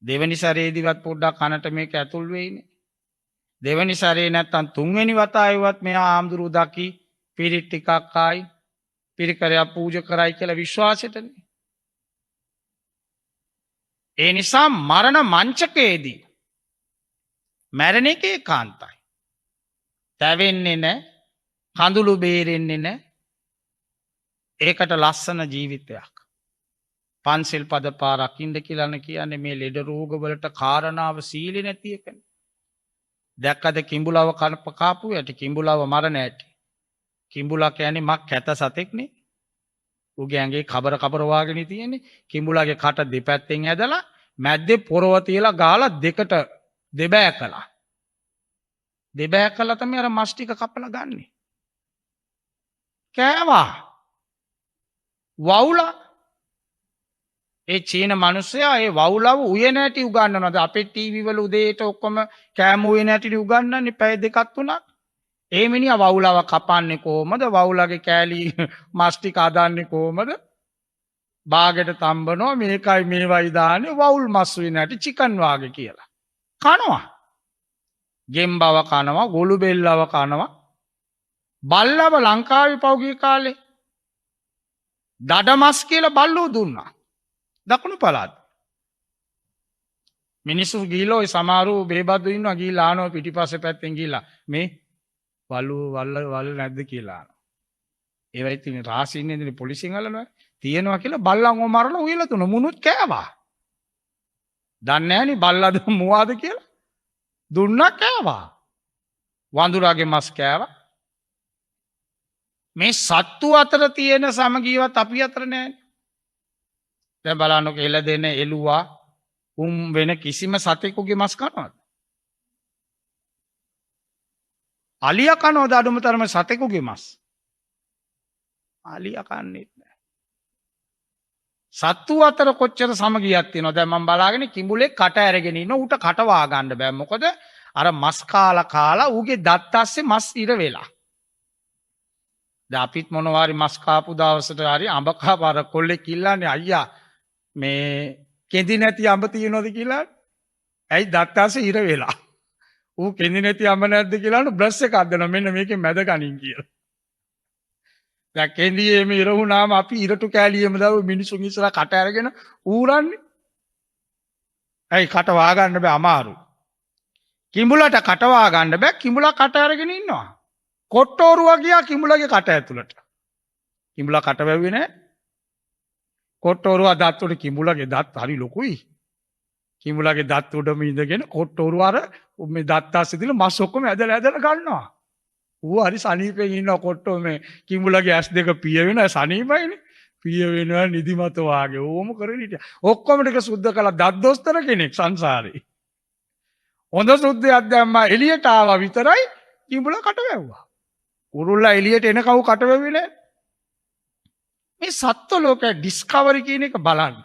දෙවෙනි සැරේදීවත් පොඩ්ඩක් කනට මේක ඇතුල් වෙයිනේ. දෙවෙනි සැරේ නැත්තම් තුන්වෙනි වතාවේවත් මෙහා ආඳුරු දකි පිළිත් ටිකක් ආයි පිරිකරයක් පූජා කරයි කියලා විශ්වාසෙටනේ. ඒ නිසා මරණ මංචකයේදී මැරෙන එක ඒකාන්තයි. තැවෙන්නේ නැහැ, කඳුළු බේරෙන්නේ නැහැ. ඒකට ලස්සන ජීවිතයක්. පන්සිල් පද පාරකින්ද කියලානේ කියන්නේ මේ ලෙඩ රෝග වලට කාරණාව සීලෙ නැති එකනේ. දැක්කද කිඹුලව කාපු ඇටි කිඹුලව මරණ ඇටි. කිඹුලා කියන්නේ මක් කැත සතෙක්නේ. උගේ ඇඟේ කබර වාගෙන තියෙන්නේ. කිඹුලාගේ කට දෙපැත්තෙන් ඇදලා මැද්දේ පොරව තියලා ගාලා දෙකට දෙබෑ කළා. දෙබෑ කළා තමයි අර මස් ටික කපලා ගන්නෙ. කෑවා. වවුලා ඒ චීන මිනිස්සයා ඒ වවුලව උයන හැටි උගන්වනවාද අපේ ටීවී වල උදේට ඔක්කොම කෑම උයන හැටි උගන්වන්නේ පැය දෙකක් තුනක්. ඒ මිනිහා වවුලව කපන්නේ කොහමද? වවුලගේ කෑලි මස් ටික අදන්නේ කොහමද? බාගෙට තම්බනවා මේකයි මේවයි දාන්නේ වවුල් මස් වෙන හැටි චිකන් වාගේ කියලා. කනවා. ගෙම්බව කනවා, ගොළු බෙල්ලව කනවා. බල්ලව ලංකාවේ පෞගිය කාලේ දඩමස් කියලා බල්ලෝ දුන්නා. දකුණු පළාත්. මිනිස්සු ගිහිල්ලා ওই සමහරු බේබද්දු ඉන්නවා ගිහිල්ලා ආනෝ පිටිපස්සේ පැත්තෙන් ගිහිල්ලා මේ වල්ල නැද්ද කියලා ආනවා. ඒවා ඉතින් රාසින්නේ ඉන්නේ පොලිසියෙන් අල්ලනවා. තියෙනවා කියලා බල්ලන් ඔමරලා උයලා තුන මුනුත් කෑවා. දන්නේ නැහනේ බල්ලාද මුවාද කියලා. දුන්නා කෑවා. වඳුරාගේ මස් කෑවා. මේ සත්තු අතර තියෙන සමගියවත් අපි අතර නැහැ. දැන් බලන්නකො එළ දෙන එළුවා වෙන කිසිම සතෙකුගේ මස් කනවද? අලියා කනවද අඩුම තරම සතෙකුගේ මස්? අලියා කන්නේ නැහැ. සත්තු අතර කොච්චර සමගියක් තියෙනවද? දැන් මම බලාගෙන කිඹුලේ කට ඇරගෙන ඉන්න ඌට කට වා ගන්න බෑ. මොකද අර මස් කාලා ඌගේ දත් අස්සේ මස් ඉර වෙලා. දැන් අපිත් මොනවාරි මස් කාපු දවසට හරි අඹ කාපාර කොල්ලෙක් ඉල්ලන්නේ අයියා මේ කෙඳි නැති අඹ තියෙනවද කියලා. ඇයි දත් අස්සේ ඉර වෙලා. ඌ කෙඳි නැති අඹ නැද්ද කියලා බ්‍රෂ් එකක් දෙනවා මෙන්න මේකෙන් මැද කනින් කියලා. දැන් කෙඳියේම ඉර වුණාම අපි ඉරටු කෑලියෙම දාව මිනිසුන් ඉස්සරහ කට අරගෙන ඌරන්නේ. ඇයි කට වා ගන්න බෑ අමාරු. කිඹුලට කට වා ගන්න බෑ කිඹුලා කට අරගෙන ඉන්නවා. කොට්ටෝරුවා ගියා කිඹුලගේ කට ඇතුළට. කිඹුලා කට වැව්වේ නෑ. කොට්ටෝරුවා දත් උඩ කිඹුලගේ දත් හරි ලොකුයි. කිඹුලගේ දත් උඩම ඉඳගෙන කොට්ටෝරුවා අර මේ දත් අස්සේ දින මස් ඔක්කොම ඇදලා ගන්නවා. ඌ හරි සනීපෙන් ඉන්නවා කොට්ටෝ මේ කිඹුලගේ ඇස් දෙක පිය වෙනවා සනීපයිනේ. පිය වෙනවා නිදිමත වාගේ ඕම කරගෙන හිටියා. ඔක්කොම ටික සුද්ධ කළා දත් දොස්තර කෙනෙක් සංසාරේ. හොඳ සුද්ධයක් දැම්මා එළියට ආවා විතරයි කිඹුලා කට වැව්වා. කුරුල්ලා එළියට එනකව කට වැව්වේ නෑ. මේ සත්ත්ව ලෝකයේ ඩිස්කවරි කියන එක බලන්න.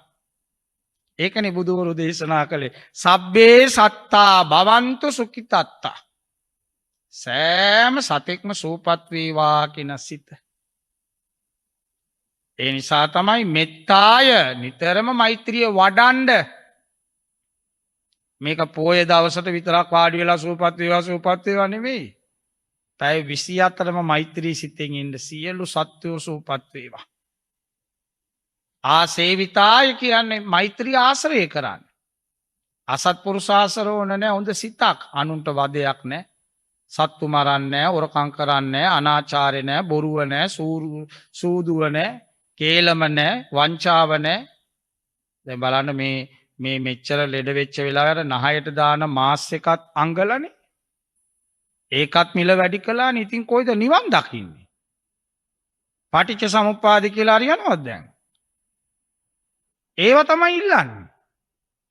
ඒකනේ බුදුවරු දේශනා කළේ සබ්බේ සත්තා භවන්තු සුඛිතත්තා. සෑම සතෙක්ම සූපත් වේවා කියන සිත. ඒ නිසා තමයි මෙත්තාය නිතරම මෛත්‍රිය වඩන්න. මේක පොය දවසට විතරක් වාඩි වෙලා සූපත් වේවා නෙවෙයි. පැය 24ම මෛත්‍රී සිතෙන් ඉන්න සියලු සත්වෝ සූපත් වේවා. ආසේවිතාය කියන්නේ මෛත්‍රී ආශ්‍රය කරන්න. අසත්පුරුෂ ආශ්‍රය ඕන නැහැ හොඳ සිතක්. අනුන්ට වදයක් නැහැ. සත්තු මරන්නේ නැහැ, හොරකම් කරන්නේ නැහැ, අනාචාරය නැහැ, බොරුව නැහැ, සූදුව නැහැ, කේලම නැහැ, වංචාව නැහැ. දැන් බලන්න මේ මෙච්චර ලෙඩ වෙච්ච වෙලාවට නහයට දාන මාස් එකත් අංගලනේ. ඒකත් මිල වැඩි කළානේ. ඉතින් කොයිද නිවන් දකින්නේ? පටිච්ච සමුප්පාද කියලා හරියනවද දැන්? ඒව තමයි ඉල්ලන්නේ.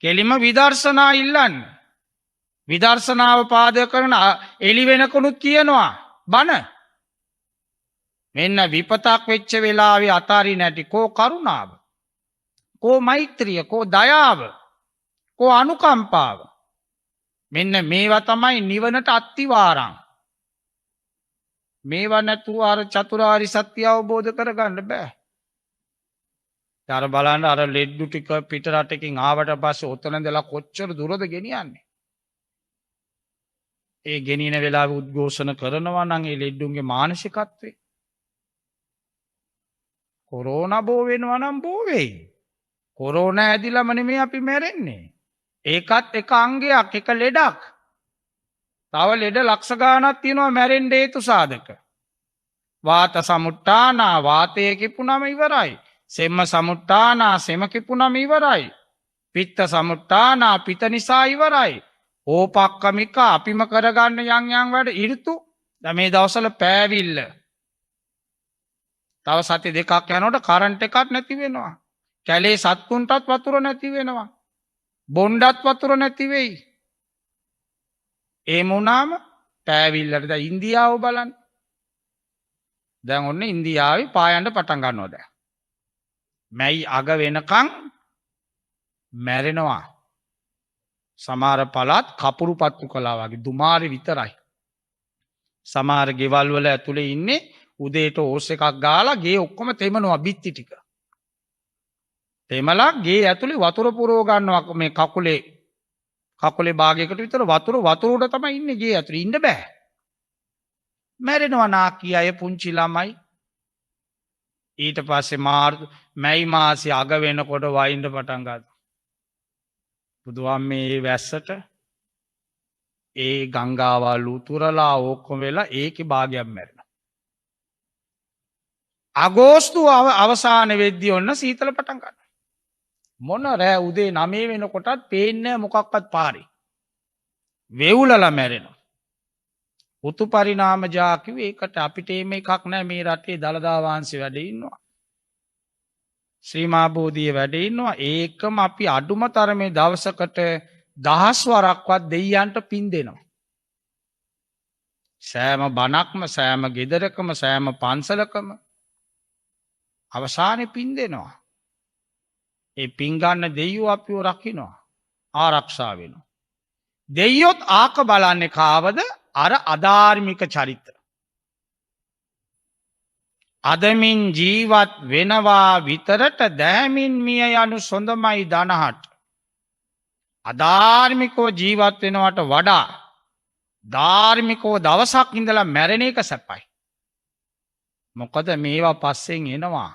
කෙලිම විදර්ශනා ඉල්ලන්නේ. විදර්ශනාව පාදක කරන එළි වෙනකොනුත් කියනවා බණ. මෙන්න විපතක් වෙච්ච වෙලාවේ අතාරින් නැටි කෝ කරුණාව, කෝ මෛත්‍රිය, කෝ දයාව, කෝ අනුකම්පාව. මෙන්න මේවා තමයි නිවනට අත්තිවාරං. මේවා නැතුව අර චතුරාර්ය සත්‍ය අවබෝධ කරගන්න බෑ. අර බලන්න අර ලෙඩ්ඩු ටික පිට රටකින් ආවට පස්සේ ඔතන ඉඳලා කොච්චර දුරද ගෙනියන්නේ? ඒ ගෙනින වෙලාවේ උද්ඝෝෂණ කරනවා නම් ඒ ලෙඩ්ඩුන්ගේ මානසිකත්වේ කොරෝනා බෝ වෙනවා නම් බෝ වෙයි. කොරෝනා ඇදිලාම නෙමෙයි අපි මැරෙන්නේ. ඒකත් එක අංගයක්, එක ලෙඩක්. තව ලෙඩ ලක්ෂ ගාණක් තියෙනවා මැරෙන්න හේතු සාධක. වාත සමුට්ටානා වාතය කිපුණම ඉවරයි. සෙම්ම සමුට්ටානා සෙම කිපුණම ඉවරයි. පිත්ත සමුට්ටානා පිත නිසා ඉවරයි. ඕපක්කමික අපිම කරගන්න යම් වැඩ ඍතු. දැන් මේ දවස්වල පෑවිල්ල. තව සති දෙකක් යනකොට කරන්ට් එකක් නැති වෙනවා. කැලේ සත්තුන්ටත් වතුර නැති වෙනවා. බොණ්ඩත් වතුර නැති වෙයි. ඒ මොනාම පෑවිල්ලට දැන් ඉන්දියාව බලන්න. දැන් ඔන්න ඉන්දියාවේ පායන්න පටන් ගන්නවා දැන්. මැයි අග වෙනකන් මැරෙනවා. සමහර පළාත් කපුරු පත්තු කලා වගේ දුමාරි විතරයි. සමහර ගෙවල් වල ඇතුලේ ඉන්නේ උදේට ඕස් එකක් ගාලා ගේ ඔක්කොම තෙමනවා බිත්ති ටික. තෙමලා ගේ ඇතුලේ වතුර පුරව ගන්නවා මේ කකුලේ භාගයකට විතර වතුර උඩ තමයි ඉන්නේ ගේ ඇතුලේ ඉන්න බෑ. මැරෙනවා නාකි අය පුංචි ළමයි. ඊට පස්සේ මැයි මාසේ අග වෙනකොට වයින්ඩ පටන් ගත්තා. බුදුහාමේ වැස්සට ඒ ගංගාවල් උතුරලා ඕක්කොම වෙලා ඒකේ භාගයක් මැරෙනවා. අගෝස්තු අවසාන වෙද්දී ඔන්න සීතල පටන් ගන්නවා. මොන රෑ උදේ 9 වෙනකොටත් පේන්නේ මොකක්වත් පාරේ. වෙවුලලා මැරෙනවා. උතු පරිණාම ජාකිව ඒකට අපිට මේ එකක් නෑ මේ රටේ දළදා වහන්සේ වැඩ ඉන්නවා. ශ්‍රී මහා බෝධිය වැඩ ඉන්නවා. ඒකම අපි අඩුම තරමේ දවසකට 10 වරක්වත් දෙයියන්ට පින් දෙනවා. සෑම බණක්ම සෑම ගෙදරකම සෑම පන්සලකම අවසානයේ පින් දෙනවා. ඒ පින් ගන්න දෙයියෝ අපිව රකින්නවා. ආරක්ෂා වෙනවා. දෙයියොත් ආක බලන්නේ කාවද? අර අධාර්මික චරිත. අදමින් ජීවත් වෙනවා විතරට දෑමින් මිය යනු සොඳමයි දනහට. අධාර්මිකව ජීවත් වෙනවට වඩා ධාර්මිකව දවසක් ඉඳලා මැරෙන එක සැපයි. මොකද මේවා පස්සෙන් එනවා.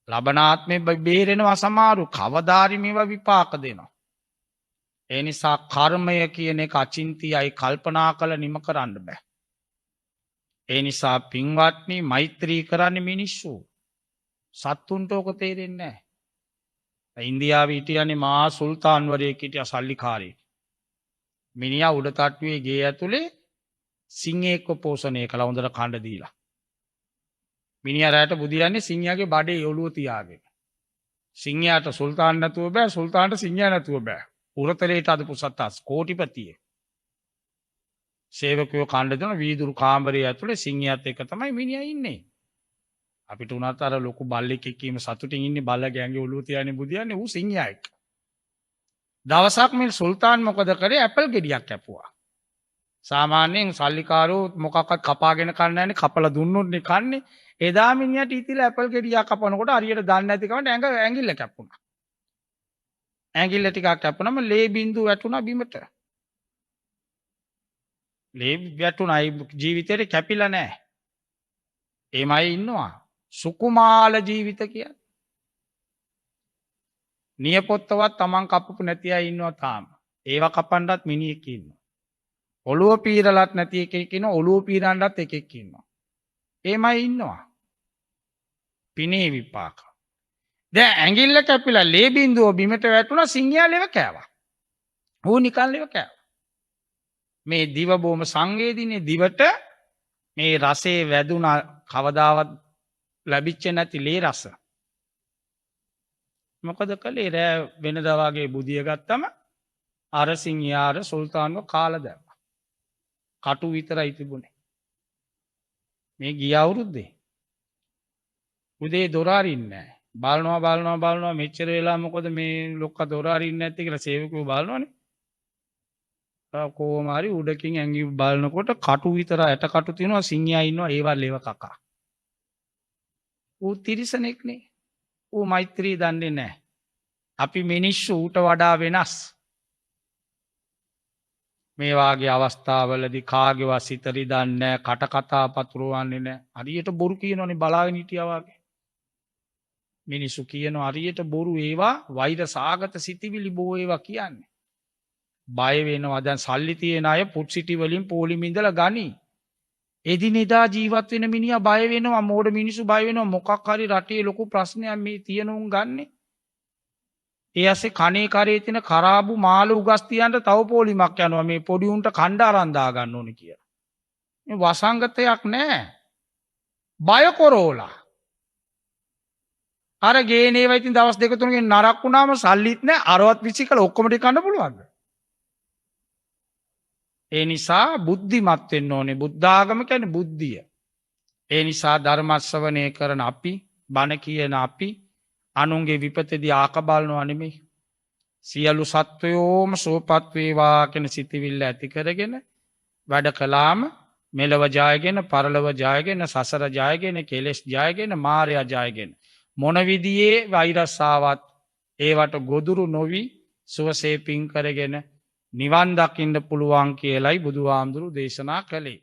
ලබනාත්මේ බේරෙනවා සමහරු කවදාරි මේවා විපාක දෙනවා. ඒ නිසා කර්මය කියන එක අචින්තියයි කල්පනා කළ නිම කරන්න බෑ. ඒ නිසා පින්වත්නි මෛත්‍රී කරන්නේ මිනිස්සු. සත්තුන්ට ඕක තේරෙන්නේ නැහැ. ඉන්දියාවේ හිටියනේ මහා සුල්තාන්වරයෙක් හිටියා සල්ලිකාරයෙක්. මිනිහා උඩ තට්ටුවේ ගේ ඇතුලේ සිංහෙක්ව පෝෂණය කළා හොඳට කන්න දීලා. මිනිහා රැට බුදියන්නේ සිංහයාගේ බඩේ ඔළුව තියාගෙන. සිංහයාට සුල්තාන් නැතුව බෑ සුල්තාන්ට සිංහයා නැතුව බෑ. උරතලේට අදපු සත්තාස් කෝටිපතියෙක්. සේවකයෝ කන්න දෙන වීදුරු කාමරය ඇතුලේ සිංහයාත් එක්ක තමයි මිනිහා ඉන්නේ. අපිට උනත් අර ලොකු බල්ලෙක් එක්ක ඉන්න සතුටින් ඉන්නේ බල්ලගේ ඇඟේ ඔළුව තියාගෙන බුදියන්නේ ඌ සිංහයා එක්ක. දවසක් මේ සුල්තාන් මොකද කරේ? ඇපල් ගෙඩියක් කැපුවා. සාමාන්‍යයෙන් සල්ලිකාරෝ මොකක්වත් කපාගෙන කන්නේ නැන්නේ කපලා දුන්නොත්නේ කන්නේ. එදා මිනිහට ඉතිලා ඇපල් ගෙඩියක් කපනකොට හරියට දන්නේ නැති කමට ඇඟිල්ල කැපුණා. ඇඟිල්ල ටිකක් කැපුණම ලේ බින්දුව වැටුණා බිමට. ලේ වැටුණා ජීවිතේට කැපිලා නැහැ. එමයි ඉන්නවා. සුකුමාල ජීවිත කියන්නේ. නියපොත්තවත් Taman කපපු නැති අය ඉන්නවා තාම. ඒවා කපන්නත් මිනිහෙක් ඉන්නවා. ඔළුව පීරලත් නැති එකෙක් ඉන්නවා. ඔළුව පීරන්නත් එකෙක් ඉන්නවා. එමයි ඉන්නවා. පිනේ විපාක. දැන් ඇඟිල්ල කැපිලා ලේ බින්දුව බිමට වැටුණා සිංහයා ලෙව කෑවා. ඌ නිකන් ලෙව කෑවා. මේ දිව බොම සංවේදීනේ දිවට මේ රසේ වැදුනා කවදාවත් ලැබිච්ච නැති ලේ රස. මොකද කළේ? රෑ වෙනදා වගේ බුදිය ගත්තම අර සිංහයාර සුල්තාන්ව කාලා දැම්මා. කටු විතරයි තිබුණේ. මේ ගිය අවුරුද්දේ උදේ දොර අරින්නේ නැහැ. බලනවා මෙච්චර වෙලා මොකද මේ ලොක්ක දොර අරින්නේ නැත්තේ කියලා සේවකයෝ බලනවනේ. කොහොම හරි උඩකින් ඇඟි බලනකොට කටු විතර ඇට කටු තියෙනවා සිංහයා ඉන්නවා ඒවල් ලෙව කකා. ඌ තිරිසනෙක්නේ. ඌ මෛත්‍රී දන්නේ නැහැ. අපි මිනිස්සු ඌට වඩා වෙනස්. මේ වාගේ අවස්ථාවලදී කාගේවත් සිතරි දන්නේ නැහැ, කට කතා පතුරවන්නේ නැහැ. හරියට බොරු කියනෝනේ බලාගෙන හිටියා වගේ. මිනිස්සු කියනවා හරියට බොරු ඒවා වෛර සාගත සිටිවිලි බෝ ඒවා කියන්නේ. බය වෙනවා. දැන් සල්ලි තියෙන අය පුට් සිටි වලින් පොලිම ඉඳලා ගනි. එදිනෙදා ජීවත් වෙන මිනිහා බය වෙනවා. මෝඩ මිනිස්සු බය වෙනවා. මොකක් හරි රටේ ලොකු ප්‍රශ්නයක් මේ තියෙන උන් ගන්නෙ. ඒ ඇස්සේ කණේ කරේ තියෙන කරාබු මාළු උගස් තියන්න තව පොලිමක් යනවා. මේ පොඩි උන්ට කණ්ඩ අරන් දා ගන්න ඕනේ කියලා. මේ වසංගතයක් නැහැ. බය කරෝලා. අර ගේනේවා ඉතින් දවස් දෙක තුනකින් නරක් වුණාම සල්ලිත් නැහැ. අරවත් විසිකල ඔක්කොම ටික කන්න පුළුවන්ද? ඒ නිසා බුද්ධිමත් වෙන්න ඕනේ. බුද්ධ ආගම කියන්නේ බුද්ධිය. ඒ නිසා ධර්ම ශ්‍රවණය කරන අපි, බණ කියන අපි අනුන්ගේ විපතේදී ආක බලනවා නෙමෙයි. සියලු සත්වයෝම සුවපත් වේවා කියන සිතිවිල්ල ඇති කරගෙන වැඩ කළාම මෙලව ජයගෙන පරලොව ජයගෙන සසර ජයගෙන කෙලෙස් ජයගෙන මාරයා ජයගෙන මොන විදියේ වෛරස්සාවත් ඒවට ගොදුරු නොවි සුවසේ පින් කරගෙන නිවන් දකින්න පුළුවන් කියලයි බුදුහාමුදුරු දේශනා කළේ.